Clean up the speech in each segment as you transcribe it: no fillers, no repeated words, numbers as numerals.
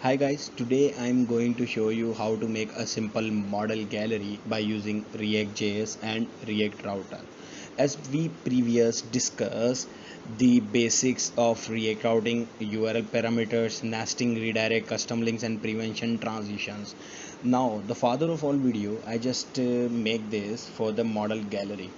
Hi guys, today I'm going to show you how to make a simple model gallery by using React.js and React Router. As we previous discussed the basics of React routing, URL parameters, nesting, redirect, custom links and prevention transitions. Now the father of all video, I just make this for the model gallery.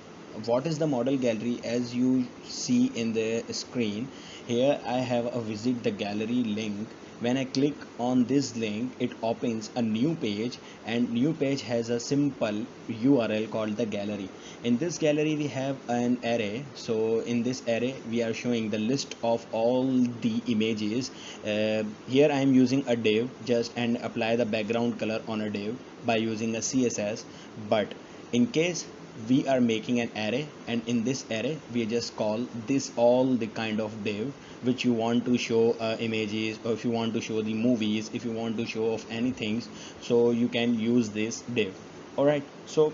What is the model gallery? As you see in the screen, here I have a visit the gallery link. When I click on this link, it opens a new page, and new page has a simple URL called the gallery. In this gallery we have an array. So in this array we are showing the list of all the images. Here I am using a div just and apply the background color on a div by using a CSS. But in case we are making an array, and in this array we just call this all the kind of div which you want to show images, or if you want to show the movies, if you want to show of anything, so you can use this div. All right, so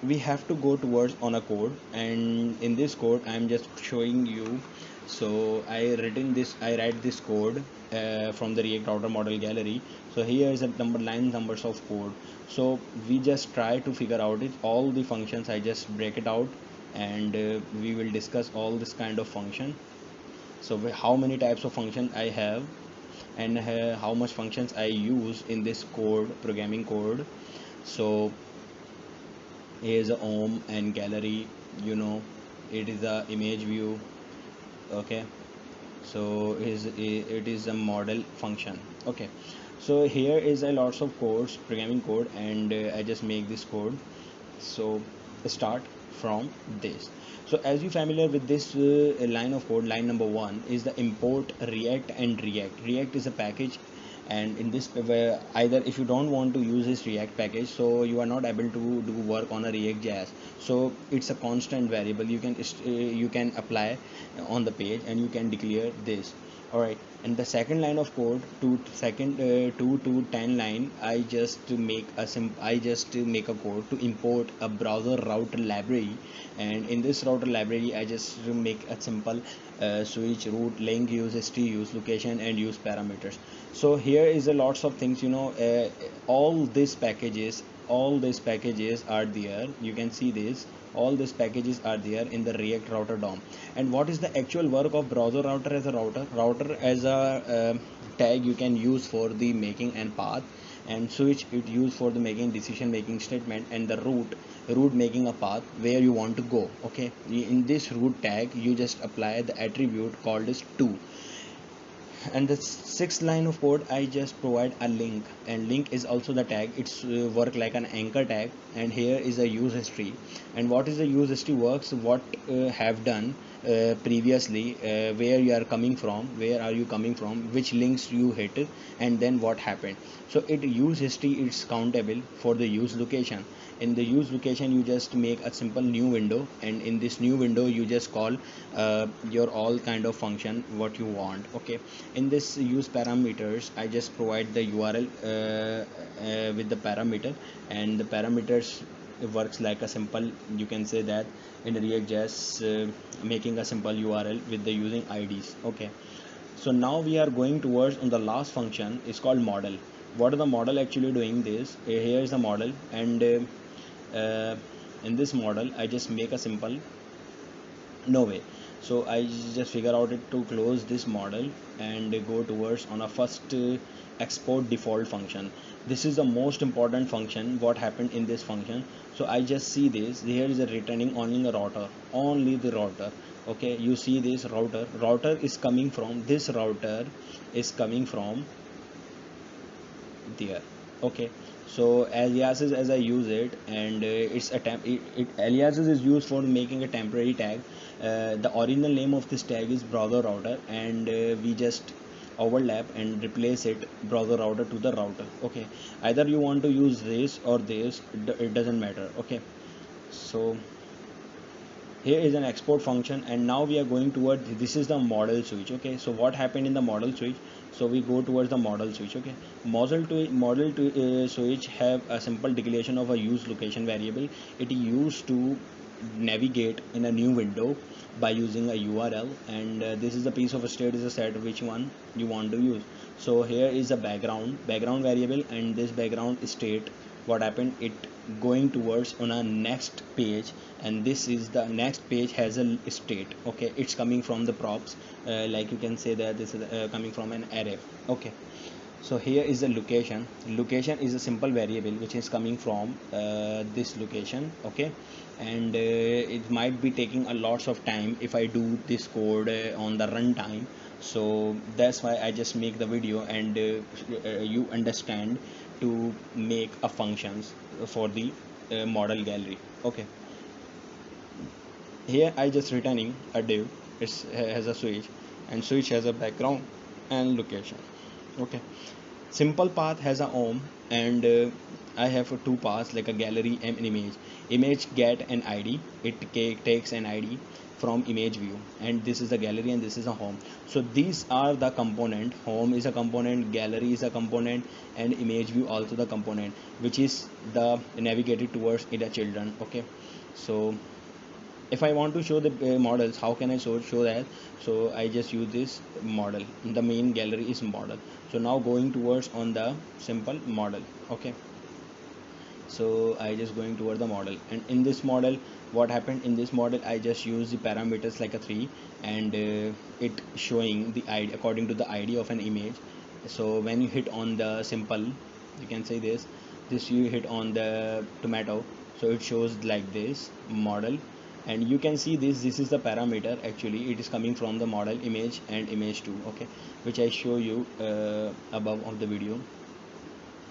we have to go towards on a code, and in this code I am just showing you. So I write this code from the React Router model gallery. So here is a numbers of code. So we just try to figure out it all the functions. I just break it out, and we will discuss all this kind of function. So how many types of function I have, and how much functions I use in this code, programming code. So here's a home and gallery, you know it is a image view. Okay, so it is a model function. Okay, so here is a lots of codes, programming code, and I just make this code. So start from this. So as you familiar with this line of code, line number one is the import react and react is a package. And in this either if you don't want to use this react package, so you are not able to do work on a React.js. So it's a constant variable, you can apply on the page, and you can declare this. All right, and the second line of code, to second 2 to 10 line, I just make a code to import a browser router library. And in this router library I just make a simple switch, root, link, use st, use location, and use parameters. So here is a lots of things, all these packages are there. You can see this, all these packages are there in the React Router DOM. And what is the actual work of browser router? As a router as a tag you can use for the making and path, and switch it used for the making decision making statement, and the root making a path where you want to go. Okay, in this root tag you just apply the attribute called as to. And the sixth line of code, I just provide a link, and link is also the tag. It's work like an anchor tag. And here is a use history. And what is the use history works, what have done previously, where you are coming from, where are you coming from, which links you hit, and then what happened. So it use history, it's countable for the use location. In the use location you just make a simple new window, and in this new window you just call your all kind of function what you want. Okay, in this use parameters I just provide the URL with the parameter, and the parameters works like a simple, you can say that in React.js making a simple URL with the using IDs. Okay, so now we are going towards on the last function, is called model. What is the model actually doing this? Here is the model, and in this model I just make a simple, no way. So I just figure out it to close this model and go towards on a first export default function. This is the most important function, what happened in this function. So I just see this, here is a returning only the router, only the router. Okay, you see this router is coming from, this router is coming from there. Okay, so aliases, as I use it, and aliases is used for making a temporary tag. The original name of this tag is browser router, and we just overlap and replace it browser router to the router. Okay, either you want to use this or this, it doesn't matter. Okay, so here is an export function, and now we are going toward, this is the model switch. Okay, so what happened in the model switch? So we go towards the model switch. Okay, model to switch have a simple declaration of a use location variable. It used to navigate in a new window by using a URL, and this is the piece of state is a set which one you want to use. So here is a background variable, and this background state, what happened, it going towards on a next page, and this is the next page has a state. Okay, it's coming from the props, like you can say that this is coming from an array. Okay, so here is the location is a simple variable which is coming from this location. Okay, and it might be taking a lots of time if I do this code on the runtime. So that's why I just make the video, and you understand to make a functions for the model gallery. Okay, here I just returning a div. It has a switch, and switch has a background and location. Okay, simple path has a home, and I have two paths like a gallery and an image get an id. It takes an id from image view, and this is the gallery and this is a home. So these are the component. Home is a component, gallery is a component, and image view also the component which is the navigated towards in the children. Okay, so if I want to show the models, how can I show that? So I just use this model. The main gallery is model. So now going towards on the simple model. Okay, so I just going toward the model, and in this model, what happened in this model, I just use the parameters like a 3, and it showing the id according to the id of an image. So when you hit on the simple, you can say this you hit on the tomato, so it shows like this model, and you can see this is the parameter. Actually it is coming from the model image and image 2. Okay, which I show you above of the video.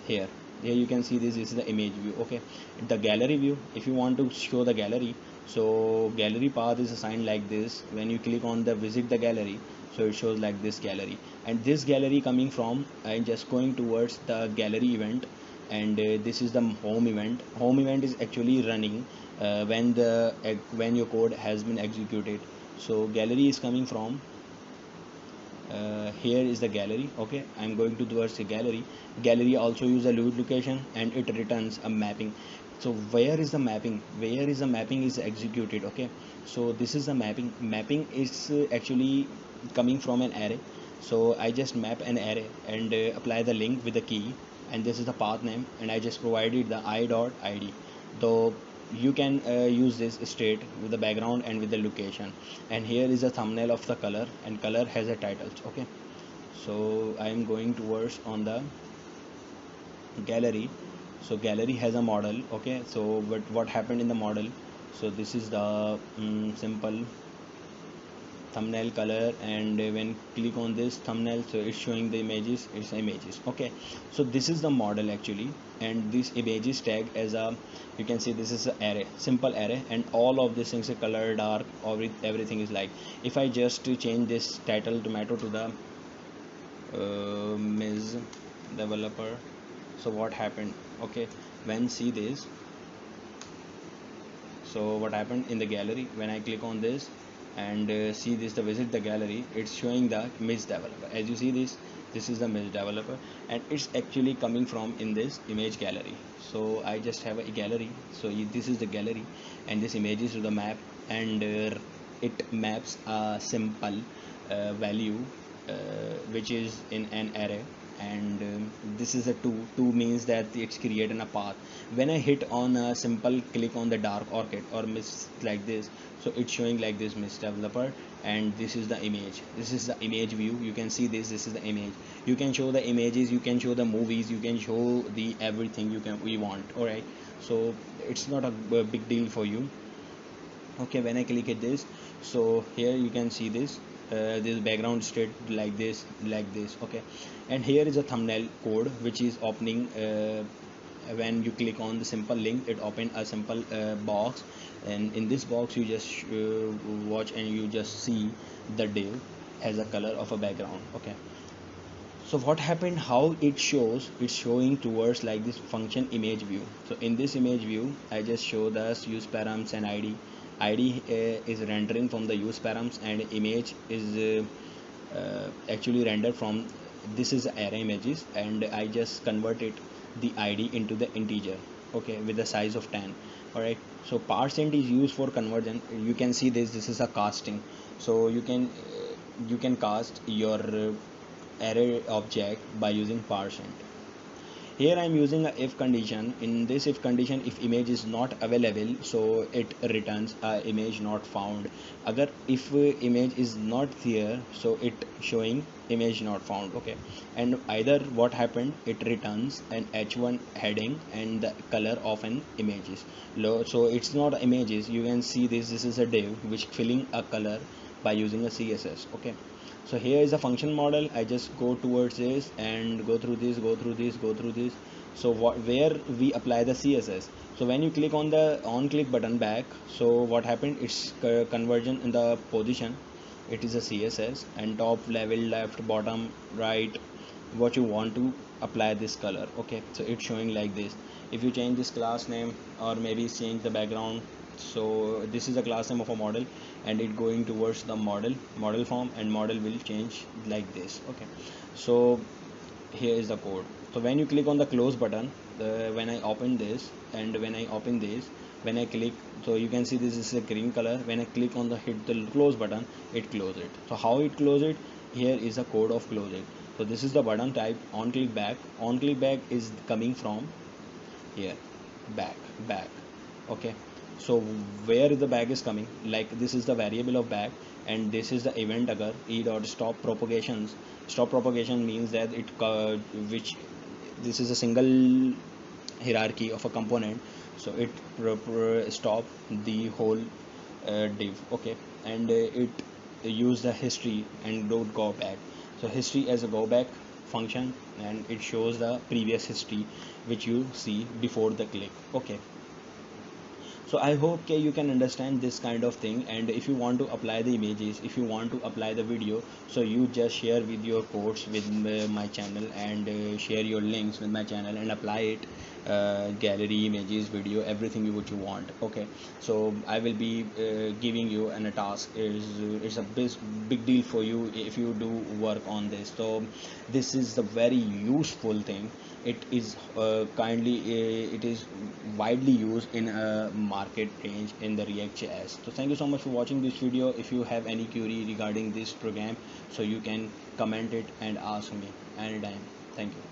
Here you can see this is the image view. Okay, the gallery view, if you want to show the gallery, so gallery path is assigned like this. When you click on the visit the gallery, so it shows like this gallery, and this gallery coming from, I'm just going towards the gallery event, and this is the home event. Home event is actually running when your code has been executed. So gallery is coming from here is the gallery. Okay, I'm going to towards the gallery also use a load location, and it returns a mapping. So where is the mapping is executed. Okay, so this is the mapping is actually coming from an array. So I just map an array and apply the link with the key, and this is the path name, and I just provided the i.id. So you can use this state with the background and with the location, and here is a thumbnail of the color, and color has a title. Okay, so I am going towards on the gallery. So gallery has a model. Okay, so but what happened in the model, so this is the simple thumbnail color, and when click on this thumbnail, so it's showing the images. Okay, so this is the model actually, and this images tag as a, you can see this is an array, simple array, and all of these things are color dark, or everything is like. If I just change this title tomato to the Ms. Developer, so what happened? Okay, when see this, so what happened in the gallery, when I click on this and see this the visit the gallery, it's showing the Ms. Developer. As you see this is the Ms. Developer, and it's actually coming from in this image gallery. So I just have a gallery, so this is the gallery, and this image is to the map, and it maps a simple value which is in an array, and this is a 2 means that it's creating a path. When I hit on a simple click on the dark orchid or miss like this, so it's showing like this Ms. Developer, and this is the image, this is the image view. You can see this is the image. You can show the images, you can show the movies, you can show the everything we want. All right, so it's not a big deal for you. Okay, when I click at this, so here you can see this background state like this. Okay, and here is a thumbnail code which is opening when you click on the simple link, it open a simple box, and in this box you just watch, and you just see the div has a color of a background. Okay, so what happened, how it shows, it's showing towards like this function image view. So in this image view, I just show the use params and id is rendering from the use params, and image is actually rendered from, this is array images, and I just converted the id into the integer. Okay, with the size of 10. All right, so % is used for conversion. You can see this is a casting. So you can cast your array object by using %. Here I am using a if condition. In this if condition, if image is not available, so it returns image not found. Agar if image is not there, so it showing image not found. Okay, and either what happened, it returns an h1 heading and the color of an images low. So it's not images. You can see this is a div which filling a color by using a css. Okay, so here is a function model. I just go towards this and go through this, go through this, go through this. So where we apply the css, so when you click on the on click button back, so what happened, it's conversion in the position, it is a css, and top, level, left, bottom, right, what you want to apply this color. Okay, so it's showing like this. If you change this class name or maybe change the background, so this is a class name of a model, and it going towards the model form, and model will change like this. Okay, so here is the code. So when you click on the close button, when I open this and when I open this, when I click, so you can see this is a green color. When I click on the hit the close button, it close it. So how it close it, here is a code of closing. So this is the button type on click back. On click back is coming from here, back. Okay, so where the back is coming, like this is the variable of back, and this is the event agar e dot stop propagations. Stop propagation means that it which this is a single hierarchy of a component, so it stop the whole div. Okay, and it use the history and don't go back. So history as a go back function, and it shows the previous history which you see before the click. Okay, so I hope you can understand this kind of thing. And if you want to apply the images, if you want to apply the video, so you just share with your codes with my channel, and share your links with my channel and apply it, gallery, images, video, everything what you want. Okay, so I will be giving you a task. Is it's a big deal for you if you do work on this. So this is the very useful thing. It is it is widely used in a market range in the React.js. So thank you so much for watching this video. If you have any query regarding this program, so you can comment it and ask me anytime. Thank you.